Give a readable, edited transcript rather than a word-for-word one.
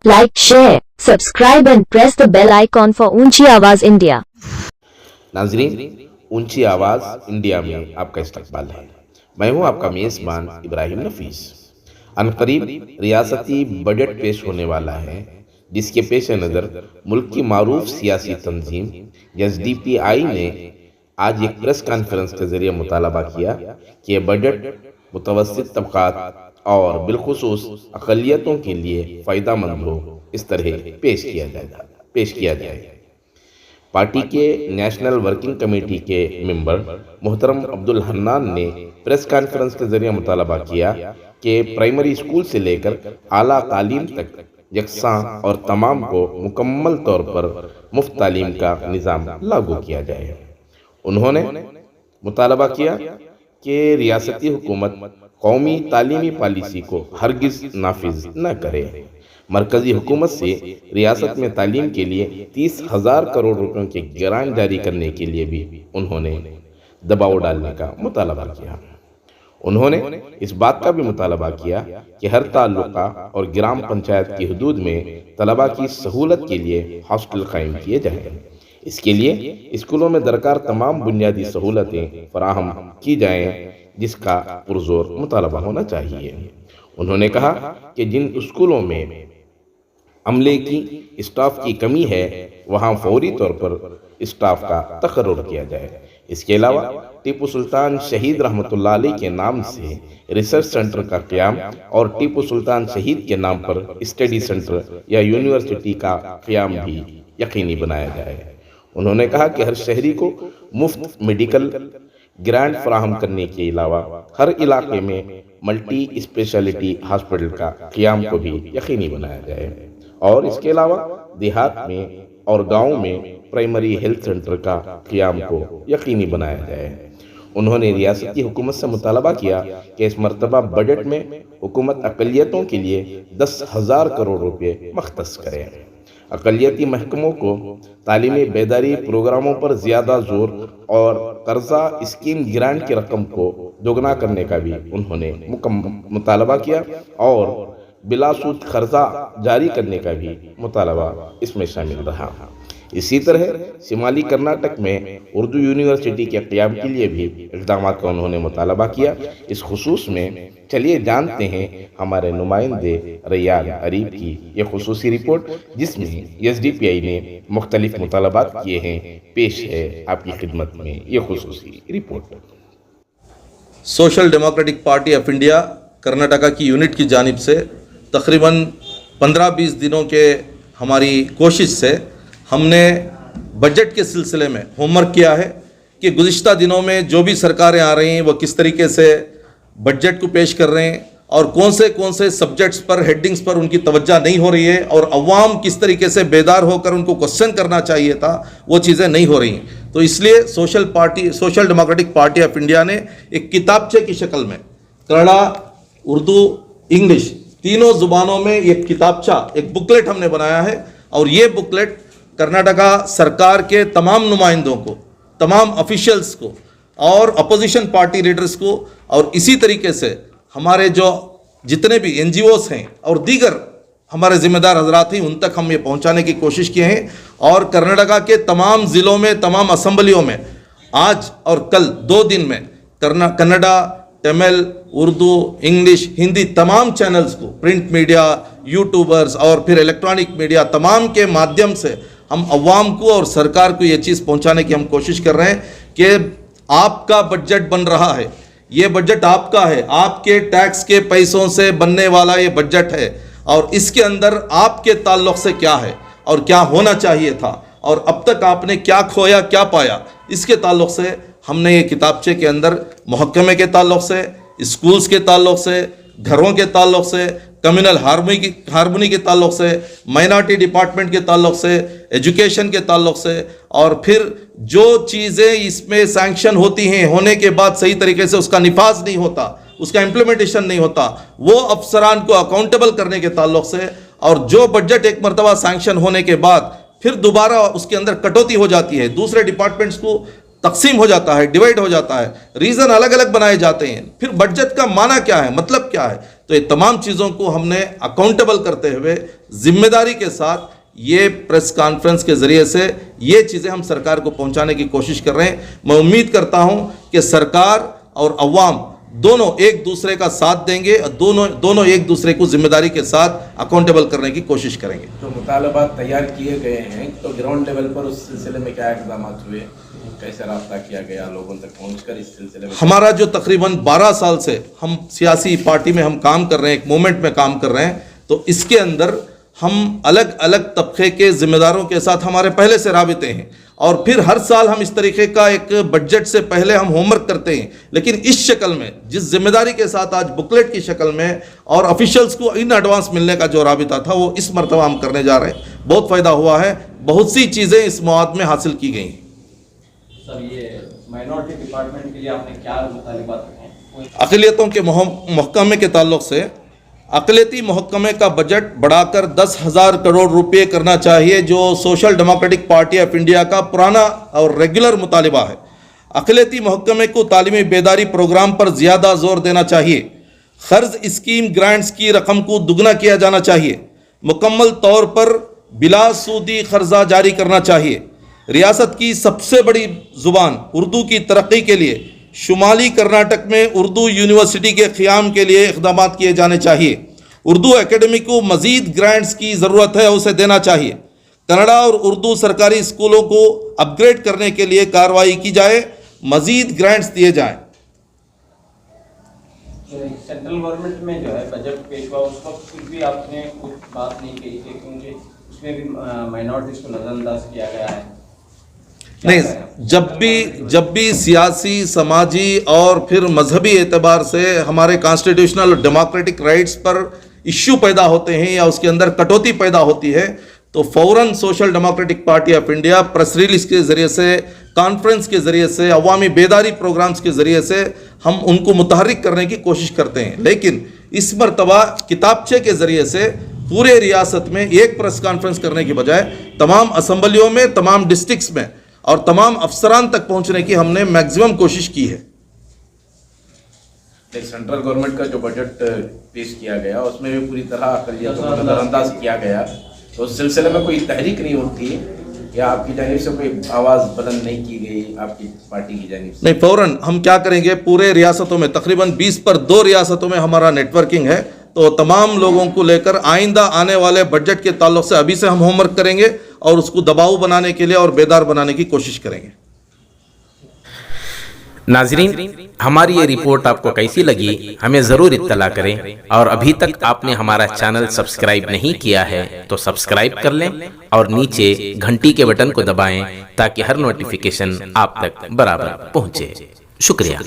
like, share, subscribe and press the bell icon for ऊंची आवाज India. नाज़रीन, ऊंची आवाज़ इंडिया में आपका इस्तकबाल है। मैं हूं आपका मेज़बान इब्राहिम नफीस। अनकरीब रियासती बजट पेश होने वाला है, जिसके पेश नज़र मुल्क की मारूफ सियासी तंजीम SDPI ने आज एक प्रेस कॉन्फ्रेंस के ज़रिए मुतालबा किया कि यह बजट मुतवस्सित तबक़ात और बिलखुसूस अक़लियतों के लिए फ़ायदेमंद हो, इस तरह पेश किया जाए। पार्टी के नेशनल वर्किंग कमेटी के मेंबर मोहतरम अब्दुल हन्नान ने प्रेस कॉन्फ्रेंस के ज़रिए मुतालबा किया कि प्राइमरी स्कूल से लेकर आला तालीम तक यकसां और तमाम को मुकम्मल तौर पर मुफ्त तालीम का निज़ाम लागू किया जाए। उन्होंने मुतालबा किया कि रियासती हुकूमत कौमी तालीमी पॉलिसी को हरगिज़ नाफिज न करे। मरकज़ी हुकूमत से रियासत में तालीम के लिए 30,000 करोड़ रुपयों के ग्रांट जारी करने के लिए भी उन्होंने दबाव डालने का मुतालबा किया। उन्होंने इस बात का भी मुतालबा किया कि हर ताल्लुका और ग्राम पंचायत की हदूद में तलबा की सहूलत के लिए हॉस्टल कायम किए जाएं। इसके लिए स्कूलों में दरकार तमाम बुनियादी सहूलतें फराहम की जाएं, जिसका पुरजोर मुतालबा होना चाहिए। उन्होंने कहा कि जिन स्कूलों में अमले की स्टाफ की कमी है, वहाँ फौरी तौर पर स्टाफ का तकर्रुर किया जाए। इसके अलावा टीपू सुल्तान शहीद रहमतुल्लाह अलैह के नाम से रिसर्च सेंटर का क़याम और टीपू सुल्तान शहीद के नाम पर स्टडी सेंटर या यूनिवर्सिटी का क़याम भी यकीनी बनाया जाए। उन्होंने कहा कि हर शहरी को मुफ्त मेडिकल ग्रांट फराहम करने के अलावा हर इलाके में मल्टी स्पेशलिटी हॉस्पिटल का क़याम को भी यकीनी बनाया जाए और इसके अलावा देहात में और गाँव में प्राइमरी हेल्थ सेंटर का क़याम को यकीनी बनाया जाए। उन्होंने रियासती हुकूमत से मुतालबा किया कि इस मरतबा बजट में हुकूमत अक़लियतों के लिए 10,000 करोड़ रुपये मख्तस करे। अक़लियती महकमों को तालीमी बेदारी प्रोग्रामों पर ज़्यादा जोर और कर्जा स्कीम ग्रांट की रकम को दोगुना करने का भी उन्होंने मुतालबा किया और बिलासूद कर्जा जारी करने का भी मुतालबा इसमें शामिल रहा। इसी तरह शिमाली कर्नाटक में उर्दू यूनिवर्सिटी के क़याम के लिए भी इक़दाम का उन्होंने मुतालबा किया। इस खुसूस में चलिए जानते हैं हमारे नुमाइंदे रैयान अरीब की ये खुसूसी रिपोर्ट, जिसमें SDPI ने मुख्तलिफ मुतालबात किए हैं। पेश है आपकी खिदमत में ये खुसूसी रिपोर्ट। Social democratic party of India Karnataka की यूनिट की जानिब से तकरीबन 15-20 दिनों के हमारी कोशिश से हमने बजट के सिलसिले में होमवर्क किया है कि गुज़िश्ता दिनों में जो भी सरकारें आ रही हैं वो किस तरीके से बजट को पेश कर रहे हैं और कौन से सब्जेक्ट्स पर, हेडिंग्स पर उनकी तवज्जो नहीं हो रही है और अवाम किस तरीके से बेदार होकर उनको क्वेश्चन करना चाहिए था, वो चीज़ें नहीं हो रही हैं। तो इसलिए social democratic party of India ने एक किताबचे की शक्ल में कन्नड़ा, उर्दू, इंग्लिश तीनों ज़ुबानों में एक किताबचा, एक बुकलेट हमने बनाया है और ये बुकलेट कर्नाटका सरकार के तमाम नुमाइंदों को, तमाम ऑफिशियल्स को और अपोजिशन पार्टी लीडर्स को और इसी तरीके से हमारे जो जितने भी NGOs हैं और दीगर हमारे ज़िम्मेदार हजरात हैं, उन तक हम ये पहुंचाने की कोशिश किए हैं। और कर्नाटका के तमाम ज़िलों में, तमाम असम्बलियों में आज और कल 2 दिन में कन्नड़ा, तमिल, उर्दू, इंग्लिश, हिंदी तमाम चैनल्स को, प्रिंट मीडिया, यूट्यूबर्स और फिर इलेक्ट्रॉनिक मीडिया तमाम के माध्यम से हम अवाम को और सरकार को ये चीज़ पहुंचाने की हम कोशिश कर रहे हैं कि आपका बजट बन रहा है, ये बजट आपका है, आपके टैक्स के पैसों से बनने वाला ये बजट है और इसके अंदर आपके ताल्लुक़ से क्या है और क्या होना चाहिए था और अब तक आपने क्या खोया क्या पाया, इसके ताल्लुक़ से हमने ये किताबचे के अंदर महकमे के ताल्लुक़ से, स्कूल्स के ताल्लुक़ से, घरों के ताल्लुक़ से, कम्युनल हारमोनी के ताल्लुक़ से, माइनॉरिटी डिपार्टमेंट के ताल्लुक़ से, एजुकेशन के ताल्लुक़ से और फिर जो चीज़ें इसमें सैंक्शन होती हैं, होने के बाद सही तरीके से उसका निफाज नहीं होता, उसका इम्प्लीमेंटेशन नहीं होता, वो अफसरान को अकाउंटेबल करने के ताल्लुक़ से और जो बजट एक मरतबा सैंक्शन होने के बाद फिर दोबारा उसके अंदर कटौती हो जाती है, दूसरे डिपार्टमेंट्स को तकसीम हो जाता है, डिवाइड हो जाता है, रीज़न अलग अलग बनाए जाते हैं। फिर बजट का माना क्या है, मतलब क्या है, تو یہ تمام چیزوں کو ہم نے اکاؤنٹیبل کرتے ہوئے ذمہ داری کے ساتھ یہ پریس کانفرنس کے ذریعے سے یہ چیزیں ہم سرکار کو پہنچانے کی کوشش کر رہے ہیں. میں امید کرتا ہوں کہ سرکار اور عوام دونوں ایک دوسرے کا ساتھ دیں گے اور دونوں ایک دوسرے کو ذمہ داری کے ساتھ اکاؤنٹیبل کرنے کی کوشش کریں گے. جو مطالبات تیار کیے گئے ہیں تو گراؤنڈ لیول پر اس سلسلے میں کیا اقدامات ہوئے, کیسے رابطہ کیا گیا لوگوں تک پہنچ کر اس سلسلے میں؟ ہمارا جو تقریباً 12 سال سے ہم سیاسی پارٹی میں ہم کام کر رہے ہیں, ایک موومنٹ میں کام کر رہے ہیں, تو اس کے اندر ہم الگ الگ طبقے کے ذمہ داروں کے ساتھ ہمارے پہلے سے رابطے ہیں, اور پھر ہر سال ہم اس طریقے کا ایک بجٹ سے پہلے ہم ہوم ورک کرتے ہیں. لیکن اس شکل میں جس ذمہ داری کے ساتھ آج بکلیٹ کی شکل میں اور آفیشلز کو ان ایڈوانس ملنے کا جو رابطہ تھا وہ اس مرتبہ ہم کرنے جا رہے ہیں. بہت فائدہ ہوا ہے, بہت سی چیزیں اس مواد میں حاصل کی گئی ہیں. سر یہ مائنورٹی ڈپارٹمنٹ کے لیے آپ نے کیا مطالبات رکھے ہیں؟ اقلیتوں کے محکمے کے تعلق سے اقلیتی محکمے کا بجٹ بڑھا کر 10,000 کروڑ روپے کرنا چاہیے, جو social democratic party of India کا پرانا اور ریگولر مطالبہ ہے. اقلیتی محکمے کو تعلیمی بیداری پروگرام پر زیادہ زور دینا چاہیے. قرض اسکیم گرانٹس کی رقم کو دگنا کیا جانا چاہیے. مکمل طور پر بلا سودی قرضہ جاری کرنا چاہیے. ریاست کی سب سے بڑی زبان اردو کی ترقی کے لیے شمالی کرناٹک میں اردو یونیورسٹی کے قیام کے لیے اقدامات کیے جانے چاہیے. اردو اکیڈمی کو مزید گرانٹس کی ضرورت ہے, اسے دینا چاہیے. کنڑا اور اردو سرکاری اسکولوں کو اپ گریڈ کرنے کے لیے کارروائی کی جائے, مزید گرانٹس دیے جائیں. سینٹرل گورنمنٹ میں جو ہے بجٹ پیش ہوا اس وقت پھر بھی آپ نے کچھ بات نہیں کہی تھی, کیونکہ اس میں بھی مائنورٹیز کو نظر انداز کیا گیا ہے. نہیں, جب بھی سیاسی, سماجی اور پھر مذہبی اعتبار سے ہمارے کانسٹیٹیوشنل اور ڈیموکریٹک رائٹس پر ایشو پیدا ہوتے ہیں یا اس کے اندر کٹوتی پیدا ہوتی ہے, تو فوراً social democratic party of India press release کے ذریعے سے, کانفرنس کے ذریعے سے, عوامی بیداری پروگرامز کے ذریعے سے ہم ان کو متحرک کرنے کی کوشش کرتے ہیں. لیکن اس مرتبہ کتابچے کے ذریعے سے پورے ریاست میں ایک پریس کانفرنس کرنے کی بجائے تمام اسمبلیوں میں, تمام ڈسٹرکٹس میں اور تمام افسران تک پہنچنے کی ہم نے میکسیمم کوشش کی ہے. سینٹرل گورنمنٹ کا جو بجٹ پیش کیا گیا اس میں بھی پوری طرح اقلیتوں کو نظر انداز کیا گیا, تو اس سلسلے میں کوئی تحریک نہیں ہوتی یا آپ کی جانب سے کوئی آواز بلند نہیں کی گئی آپ کی پارٹی کی جانب سے؟ نہیں, فوراً ہم کیا کریں گے, پورے ریاستوں میں تقریباً 20 پر 2 ریاستوں میں ہمارا نیٹ ورکنگ ہے, تو تمام لوگوں کو لے کر آئندہ آنے والے بجٹ کے تعلق سے ابھی سے ہم ہوم ورک کریں گے اور اس کو دباؤ بنانے کے لیے اور بیدار بنانے کی کوشش کریں گے. ناظرین, ہماری یہ رپورٹ آپ کو کیسی لگی ہمیں ضرور اطلاع کریں, اور ابھی تک آپ نے ہمارا چینل سبسکرائب نہیں کیا ہے تو سبسکرائب کر لیں اور نیچے گھنٹی کے بٹن کو دبائیں تاکہ ہر نوٹیفیکیشن آپ تک برابر پہنچے. شکریہ.